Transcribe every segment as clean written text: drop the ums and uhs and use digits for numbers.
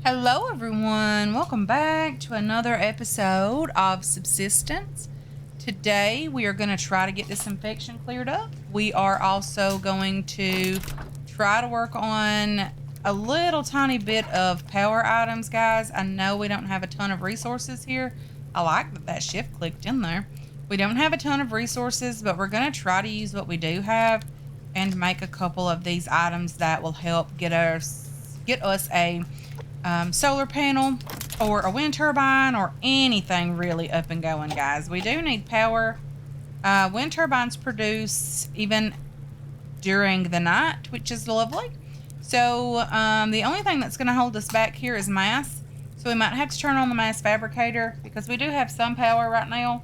Hello, everyone. Welcome back to another episode of Subsistence. Today, we are going to try to get this infection cleared up. We are also going to try to work on a little tiny bit of power items, guys. I know we don't have a ton of resources here. I like that that shift clicked in there. We don't have a ton of resources, but we're going to try to use what we do have and make a couple of these items that will help get us a solar panel or a wind turbine or anything really up and going, guys. We do need power. Wind turbines produce even during the night, which is lovely. So the only thing that's going to hold us back here is mass. So we might have to turn on the mass fabricator because we do have some power right now.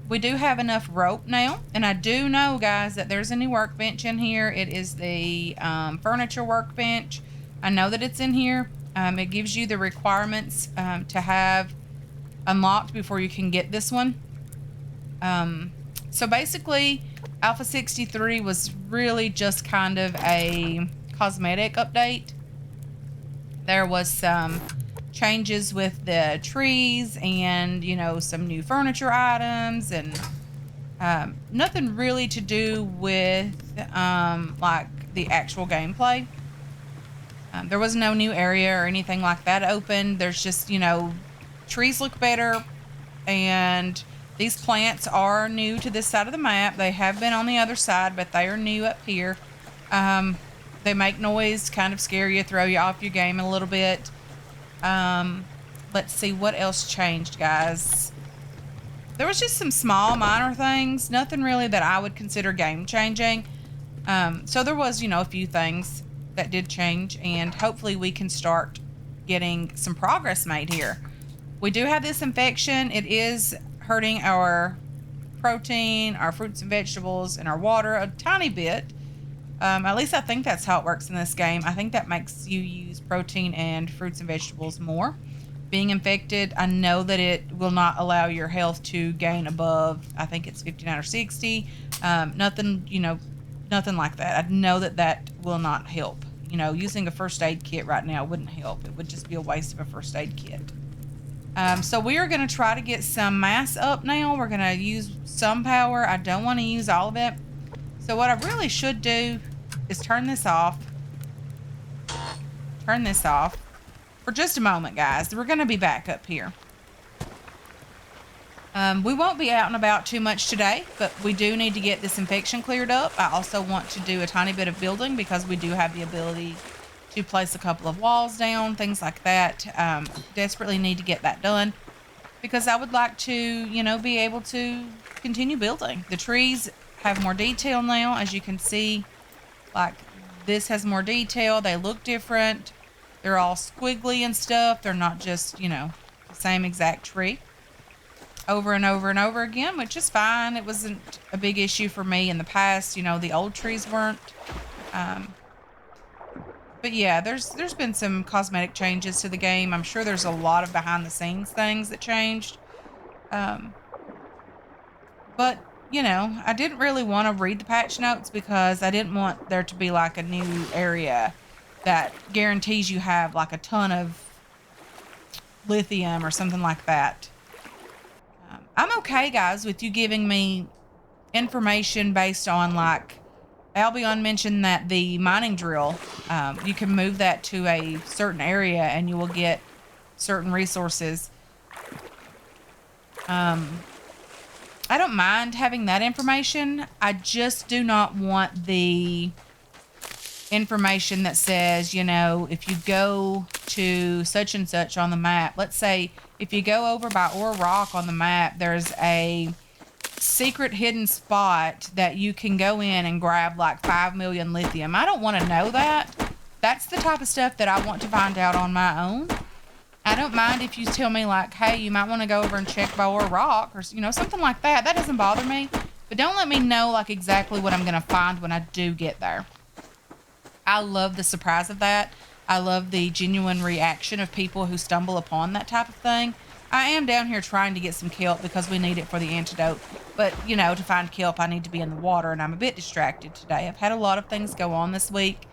We do have enough rope now, and I do know, guys, that there's a new workbench in here. It is the furniture workbench. I know that it's in here. It gives you the requirements to have unlocked before you can get this one. So basically, Alpha 63 was really just kind of a cosmetic update. There was some changes with the trees and, you know, some new furniture items and nothing really to do with like the actual gameplay. There was no new area or anything like that open. There's just, you know, trees look better, and these plants are new to this side of the map. They have been on the other side, but they are new up here. They make noise, kind of scare you, throw you off your game a little bit. Let's see what else changed, guys. There was just some small, minor things. Nothing really that I would consider game changing. So there was, you know, a few things that did change, and hopefully we can start getting some progress made here. We do have this infection. It is hurting our protein, our fruits and vegetables, and our water a tiny bit. At least I think that's how it works in this game. I think that makes you use protein and fruits and vegetables more. Being infected, I know that it will not allow your health to gain above, I think it's 59 or 60. Nothing, you know, nothing like that. I know that that will not help. You know, using a first aid kit right now wouldn't help. It would just be a waste of a first aid kit. So we are going to try to get some mass up now. We're going to use some power. I don't want to use all of it. So what I really should do is turn this off. Turn this off for just a moment, guys. We're going to be back up here. We won't be out and about too much today, but we do need to get this infection cleared up. I also want to do a tiny bit of building because we do have the ability to place a couple of walls down, things like that. Desperately need to get that done because I would like to, you know, be able to continue building. The trees have more detail now, as you can see. Like, this has more detail. They look different. They're all squiggly and stuff. They're not just, you know, the same exact tree over and over and over again, which is fine. It wasn't a big issue for me in the past. You know, the old trees weren't. But yeah, there's been some cosmetic changes to the game. I'm sure there's a lot of behind the scenes things that changed. But, you know, I didn't really want to read the patch notes because I didn't want there to be like a new area that guarantees you have like a ton of lithium or something like that. I'm okay, guys, with you giving me information based on, like, Albion mentioned that the mining drill, you can move that to a certain area and you will get certain resources. I don't mind having that information. I just do not want the information that says, you know, if you go to such and such on the map, let's say if you go over by Ore Rock on the map, there's a secret hidden spot that you can go in and grab like 5 million lithium. I don't want to know that. That's the type of stuff that I want to find out on my own. I don't mind if you tell me like, hey, you might want to go over and check by Ore Rock or, you know, something like that. That doesn't bother me. But don't let me know like exactly what I'm going to find when I do get there. I love the surprise of that. I love the genuine reaction of people who stumble upon that type of thing. I am down here trying to get some kelp because we need it for the antidote. But, you know, to find kelp, I need to be in the water, and I'm a bit distracted today. I've had a lot of things go on this week.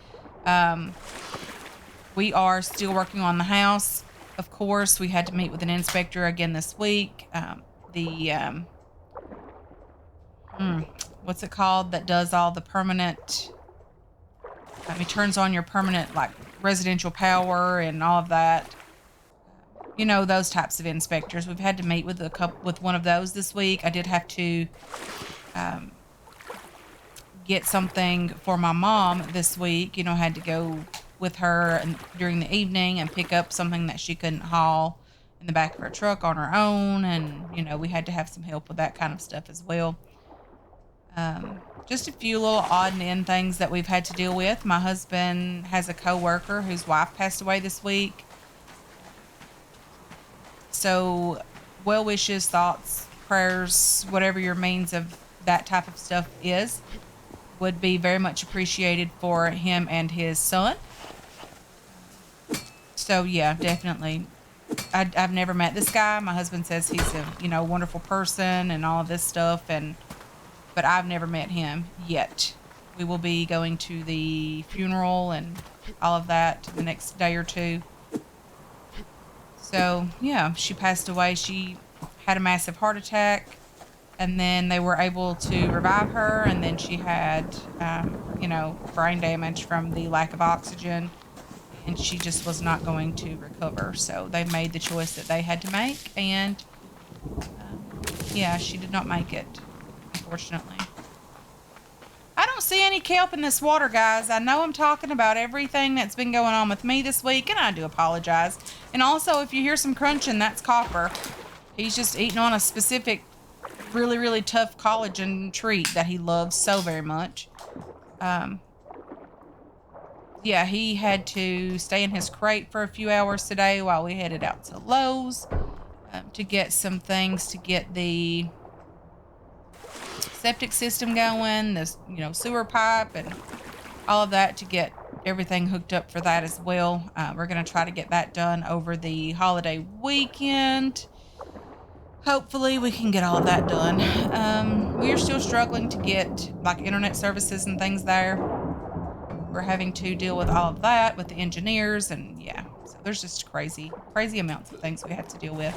We are still working on the house. Of course, we had to meet with an inspector again this week. The what's it called that does all the permanent? He turns on your permanent like residential power and all of that. You know, those types of inspectors. We've had to meet with with one of those this week. I did have to um, get something for my mom this week. You know, had to go with her and during the evening and pick up something that she couldn't haul in the back of her truck on her own, and you know, we had to have some help with that kind of stuff as well. Just a few little odd and end things that we've had to deal with. My husband has a coworker whose wife passed away this week. So, well wishes, thoughts, prayers, whatever your means of that type of stuff is, would be very much appreciated for him and his son. So, yeah, definitely. I've never met this guy. My husband says he's a wonderful person and all of this stuff, but I've never met him yet. We will be going to the funeral and all of that the next day or two. So, yeah, she passed away. She had a massive heart attack, and then they were able to revive her, and then she had, brain damage from the lack of oxygen, and she just was not going to recover. So they made the choice that they had to make, and, yeah, she did not make it, unfortunately. I don't see any kelp in this water, guys. I know I'm talking about everything that's been going on with me this week, and I do apologize. And also, if you hear some crunching, that's Copper. He's just eating on a specific, really, really tough collagen treat that he loves so very much. Yeah, he had to stay in his crate for a few hours today while we headed out to Lowe's to get some things to get the septic system going, this sewer pipe and all of that, to get everything hooked up for that as well. We're going to try to get that done over the holiday weekend. Hopefully we can get all of that done. We are still struggling to get like internet services and things there. We're having to deal with all of that with the engineers, and yeah, so there's just crazy amounts of things we have to deal with.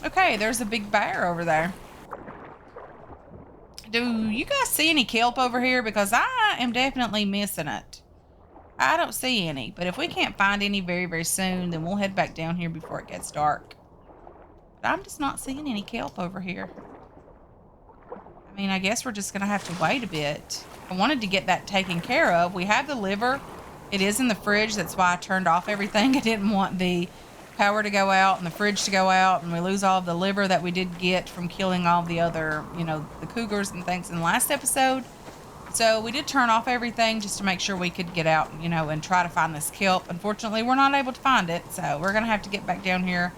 Okay, there's a big bear over there. Do you guys see any kelp over here? Because I am definitely missing it. I don't see any, but if we can't find any very, very soon, then we'll head back down here before it gets dark. But I'm just not seeing any kelp over here. I mean, I guess we're just going to have to wait a bit. I wanted to get that taken care of. We have the liver. It is in the fridge. That's why I turned off everything. I didn't want the power to go out and the fridge to go out, and we lose all of the liver that we did get from killing all the other, the cougars and things in the last episode. So we did turn off everything just to make sure we could get out, and try to find this kelp. Unfortunately, we're not able to find it, so we're going to have to get back down here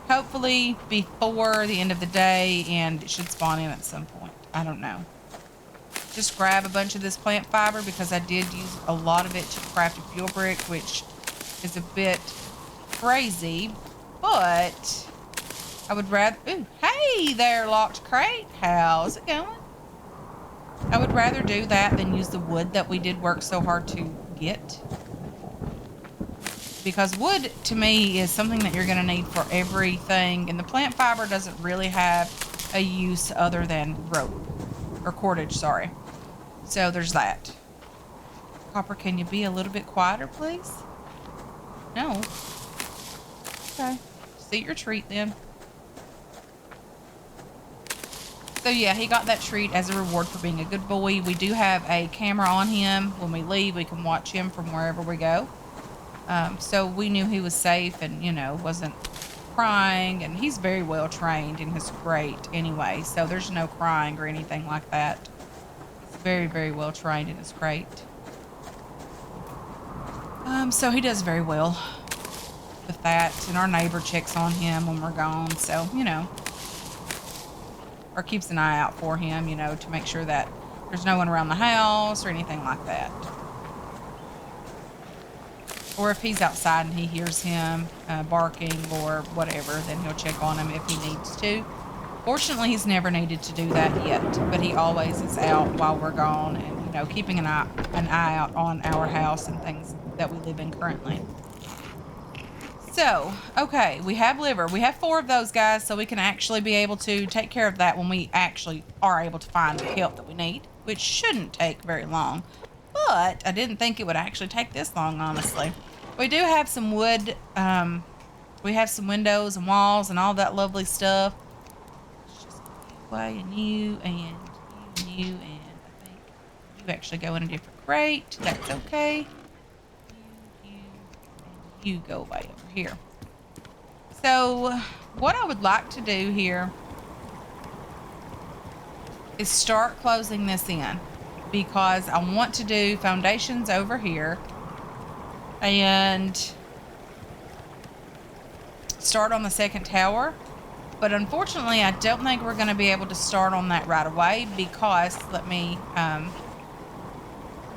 hopefully before the end of the day, and it should spawn in at some point. I don't know. Just grab a bunch of this plant fiber because I did use a lot of it to craft a fuel brick, which is a bit crazy, but I would rather... Ooh, hey there, locked crate. How's it going? I would rather do that than use the wood that we did work so hard to get. Because wood, to me, is something that you're going to need for everything, and the plant fiber doesn't really have a use other than rope. Or cordage, sorry. So there's that. Copper, can you be a little bit quieter, please? No. Okay. Just eat your treat then. So yeah, he got that treat as a reward for being a good boy. We do have a camera on him. When we leave, we can watch him from wherever we go. So we knew he was safe and, wasn't crying. And he's very well trained in his crate anyway. So there's no crying or anything like that. He's very, very well trained in his crate. So he does very well with that. And our neighbor checks on him when we're gone. So, or keeps an eye out for him, to make sure that there's no one around the house or anything like that. Or if he's outside and he hears him barking or whatever, then he'll check on him if he needs to. Fortunately, he's never needed to do that yet, but he always is out while we're gone and, keeping an eye out on our house and things that we live in currently. So, okay, we have liver. We have 4 of those guys, so we can actually be able to take care of that when we actually are able to find the kelp that we need, which shouldn't take very long. But I didn't think it would actually take this long, honestly. We do have some wood. We have some windows and walls and all that lovely stuff. Let's just go you away and you and you and you, and I think you actually go in a different crate. That's okay. You go away over here. So what I would like to do here is start closing this in, because I want to do foundations over here and start on the second tower. But unfortunately, I don't think we're going to be able to start on that right away, because let me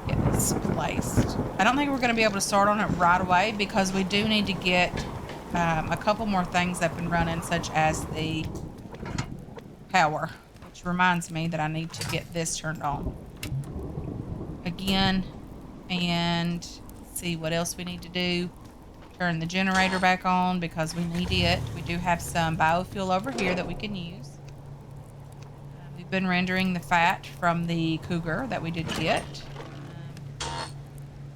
get this placed. I don't think we're going to be able to start on it right away, because we do need to get a couple more things up and running, such as the power, which reminds me that I need to get this turned on again. And see what else we need to do. Turn the generator back on, because we need it. We do have some biofuel over here that we can use. We've been rendering the fat from the cougar that we did get.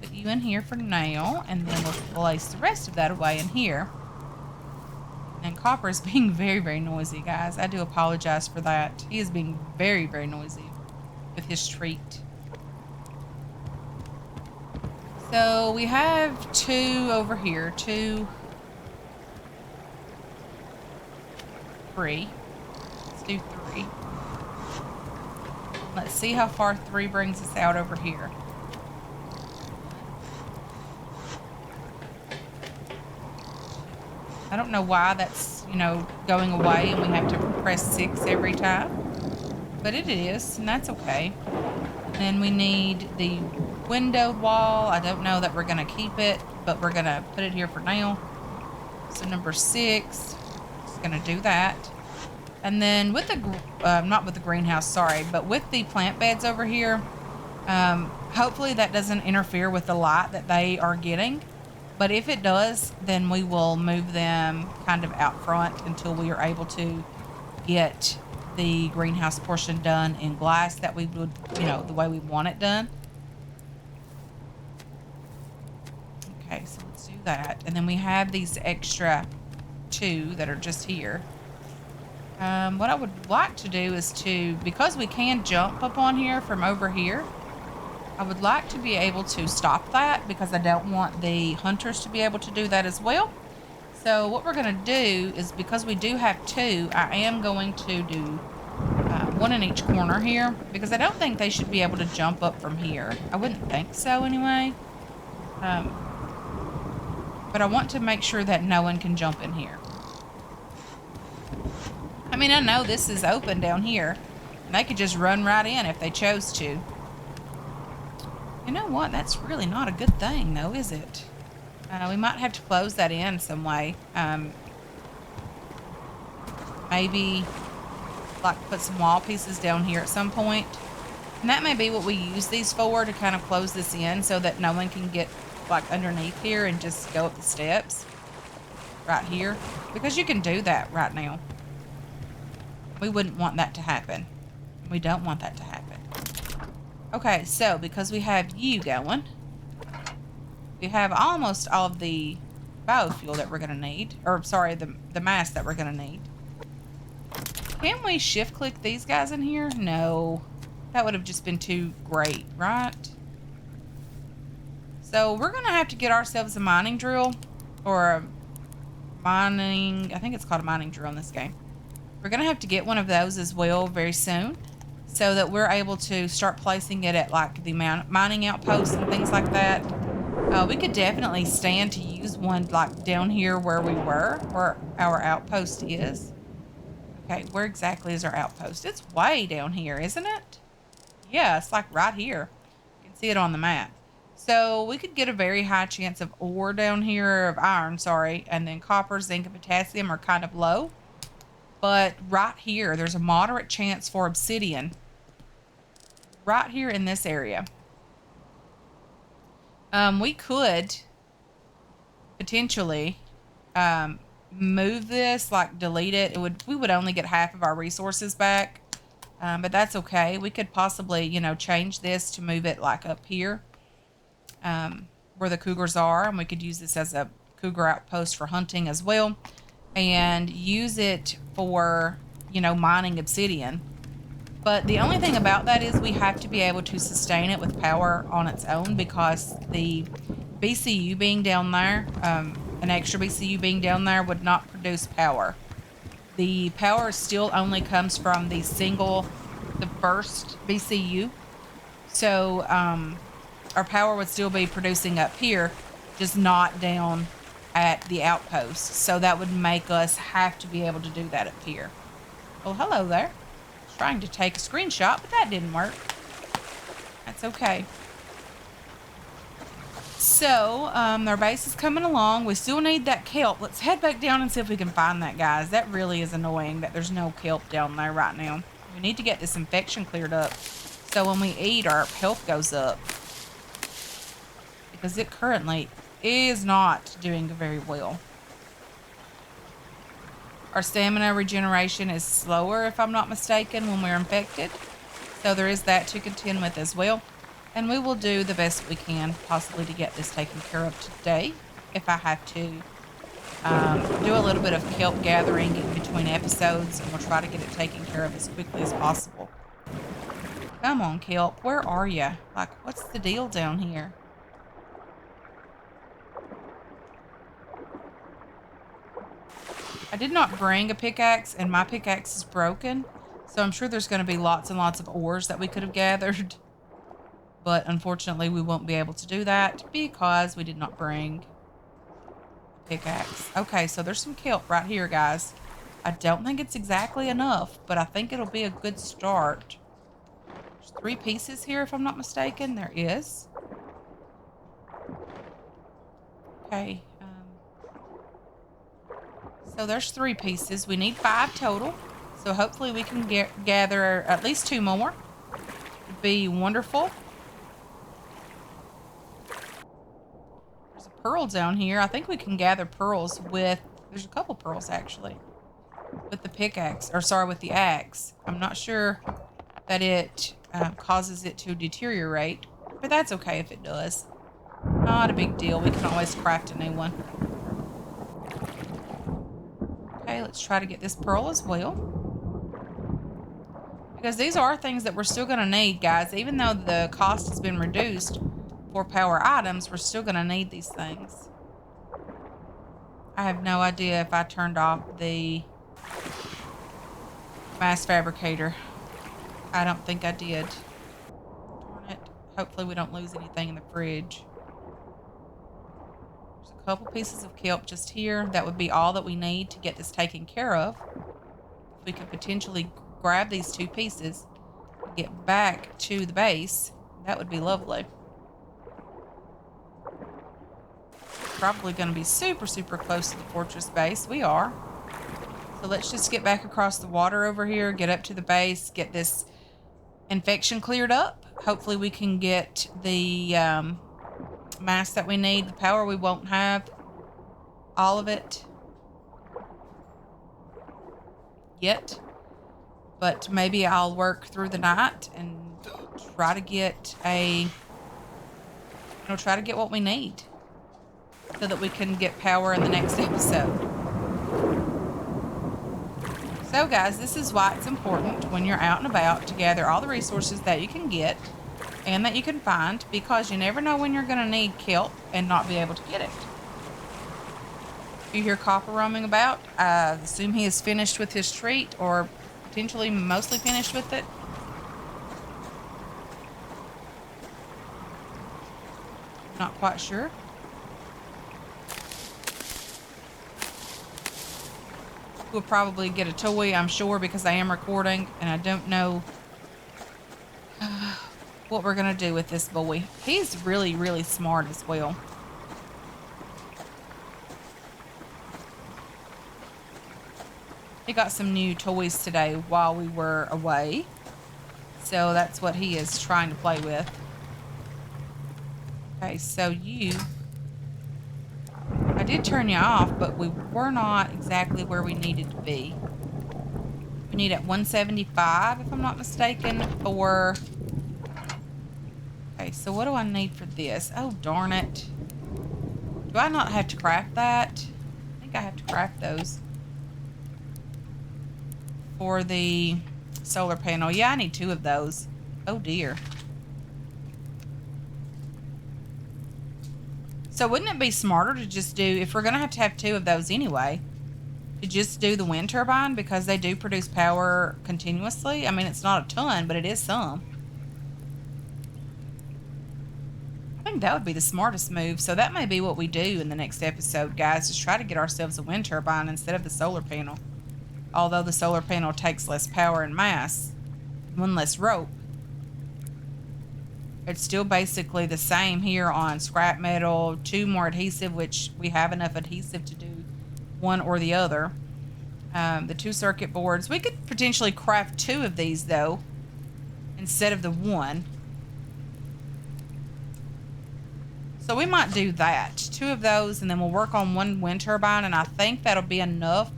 Put you in here for now, and then we'll place the rest of that away in here. And Copper is being very, very noisy, guys. I do apologize for that. He is being very, very noisy with his treat. So we have 2 over here. 2, 3. Let's do 3. Let's see how far 3 brings us out over here. I don't know why that's, going away and we have to press 6 every time. But it is, and that's okay. Then we need the windowed wall. I don't know that we're going to keep it, but we're going to put it here for now. So number 6, just going to do that. And then with the, not with the greenhouse, sorry, but with the plant beds over here, hopefully that doesn't interfere with the light that they are getting. But if it does, then we will move them kind of out front until we are able to get the greenhouse portion done in glass that we would, the way we want it done. Okay, so let's do that. And then we have these extra 2 that are just here. What I would like to do is because we can jump up on here from over here, I would like to be able to stop that, because I don't want the hunters to be able to do that as well. So what we're going to do is, because we do have 2, I am going to do 1 in each corner here, because I don't think they should be able to jump up from here. I wouldn't think so anyway. But I want to make sure that no one can jump in here. I mean, I know this is open down here, and they could just run right in if they chose to. You know what? That's really not a good thing, though, is it? We might have to close that in some way. Maybe, like, put some wall pieces down here at some point. And that may be what we use these for, to kind of close this in so that no one can get, like, underneath here and just go up the steps. Right here. Because you can do that right now. We wouldn't want that to happen. We don't want that to happen. Okay, so because we have you going, we have almost all of the biofuel that we're going to need. Or, sorry, the mass that we're going to need. Can we shift click these guys in here? No. That would have just been too great, right? So we're going to have to get ourselves a mining drill. Or a mining... I think it's called a mining drill in this game. We're going to have to get one of those as well very soon, so that we're able to start placing it at, like, the mining outposts and things like that. We could definitely stand to use one, like, down here where we were, where our outpost is. Okay, where exactly is our outpost? It's way down here, isn't it? Yeah, it's, like, right here. You can see it on the map. So we could get a very high chance of ore down here, of iron, sorry, and then copper, zinc, and potassium are kind of low. But right here, there's a moderate chance for obsidian. Right here in this area. We could potentially move this, like delete it. We would only get half of our resources back. But that's okay. We could possibly, you know, change this to move it like up here where the cougars are. And we could use this as a cougar outpost for hunting as well. And use it for, you know, mining obsidian. But the only thing about that is we have to be able to sustain it with power on its own, because the BCU being down there, an extra BCU being down there would not produce power. The power still only comes from the first BCU. So our power would still be producing up here, just not down at the outpost. So that would make us have to be able to do that up here. Well, hello there. Trying to take a screenshot, but that didn't work. That's okay. So, their base is coming along. We still need that kelp. Let's head back down and see if we can find that, guys. That really is annoying that there's no kelp down there right now. We need to get this infection cleared up, so when we eat, our health goes up. Because it currently is not doing very well. Our stamina regeneration is slower, if I'm not mistaken, when we're infected. So there is that to contend with as well. And we will do the best we can possibly to get this taken care of today. If I have to do a little bit of kelp gathering in between episodes, and we'll try to get it taken care of as quickly as possible. Come on, kelp. Where are you? Like, what's the deal down here? I did not bring a pickaxe, and my pickaxe is broken. So I'm sure there's going to be lots and lots of ores that we could have gathered. But unfortunately, we won't be able to do that because we did not bring a pickaxe. Okay, so there's some kelp right here, guys. I don't think it's exactly enough, but I think it'll be a good start. There's 3 pieces here, if I'm not mistaken. There is. Okay. So there's 3 pieces. We need 5 total. So hopefully we can gather at least 2 more. It'd be wonderful. There's a pearl down here. I think we can gather pearls with... There's a couple pearls, actually. With the pickaxe. Or, sorry, with the axe. I'm not sure that it causes it to deteriorate. But that's okay if it does. Not a big deal. We can always craft a new one. Okay, let's try to get this pearl as well. Because these are things that we're still going to need, guys. Even though the cost has been reduced for power items, we're still going to need these things. I have no idea if I turned off the mass fabricator. I don't think I did. Darn it. Hopefully we don't lose anything in the fridge. Couple pieces of kelp just here. That would be all that we need to get this taken care of. If we could potentially grab these 2 pieces and get back to the base, that would be lovely. Probably going to be super, super close to the fortress base. We are. So let's just get back across the water over here, get up to the base, get this infection cleared up. Hopefully we can get the mass that we need. The power we won't have all of it yet, but maybe I'll work through the night and try to get what we need so that we can get power in the next episode. So guys, this is why it's important when you're out and about to gather all the resources that you can get and that you can find, because you never know when you're going to need kelp and not be able to get it. If you hear Copper roaming about, I assume he is finished with his treat, or potentially mostly finished with it. Not quite sure. We'll probably get a toy, I'm sure, because I am recording and I don't know what we're going to do with this boy. He's really, really smart as well. He got some new toys today while we were away. So that's what he is trying to play with. Okay, so I did turn you off, but we were not exactly where we needed to be. We need at 175, if I'm not mistaken, for... Okay, so what do I need for this? Oh, darn it. Do I not have to craft that? I think I have to craft those. For the solar panel. Yeah, I need 2 of those. Oh, dear. So wouldn't it be smarter to just do, if we're going to have 2 of those anyway, to just do the wind turbine because they do produce power continuously? I mean, it's not a ton, but it is some. I think that would be the smartest move. So that may be what we do in the next episode, guys, is try to get ourselves a wind turbine instead of the solar panel. Although the solar panel takes less power and mass, 1 less rope. It's still basically the same here on scrap metal, 2 more adhesive, which we have enough adhesive to do one or the other. The 2 circuit boards. We could potentially craft 2 of these, though, instead of the 1. So we might do that. 2 of those, and then we'll work on 1 wind turbine, and I think that'll be enough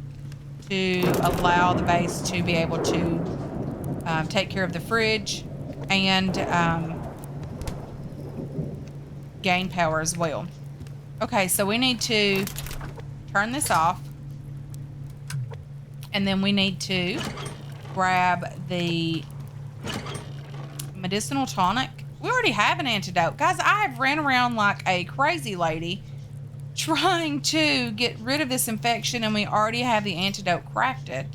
to allow the base to be able to take care of the fridge and gain power as well. Okay, so we need to turn this off, and then we need to grab the medicinal tonic. We already have an antidote. Guys, I have ran around like a crazy lady trying to get rid of this infection, and we already have the antidote crafted.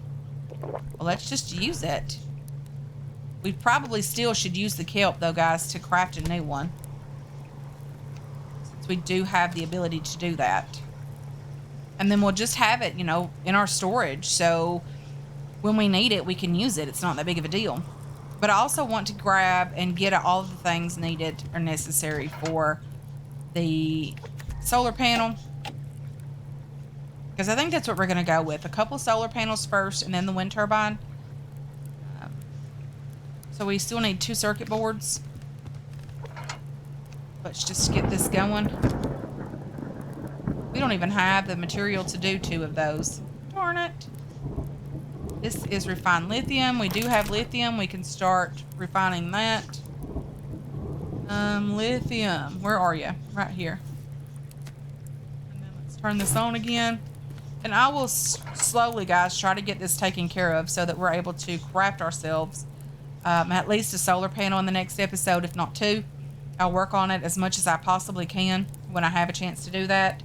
Well, let's just use it. We probably still should use the kelp, though, guys, to craft a new one. Since we do have the ability to do that. And then we'll just have it, you know, in our storage. So when we need it, we can use it. It's not that big of a deal. But I also want to grab and get all of the things needed or necessary for the solar panel. Because I think that's what we're going to go with. A couple solar panels first and then the wind turbine. So we still need 2 circuit boards. Let's just get this going. We don't even have the material to do 2 of those. Darn it. This is refined lithium. We do have lithium. We can start refining that. Lithium. Where are you? Right here. And then let's turn this on again. And I will slowly, guys, try to get this taken care of so that we're able to craft ourselves at least a solar panel in the next episode, if not 2. I'll work on it as much as I possibly can when I have a chance to do that.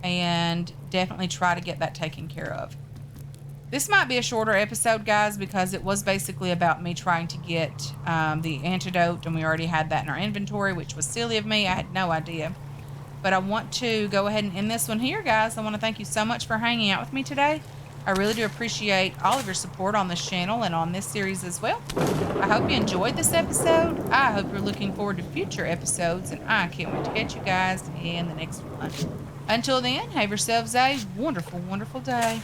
And definitely try to get that taken care of. This might be a shorter episode, guys, because it was basically about me trying to get the antidote, and we already had that in our inventory, which was silly of me. I had no idea. But I want to go ahead and end this one here, guys. I want to thank you so much for hanging out with me today. I really do appreciate all of your support on this channel and on this series as well. I hope you enjoyed this episode. I hope you're looking forward to future episodes, and I can't wait to catch you guys in the next one. Until then, have yourselves a wonderful, wonderful day.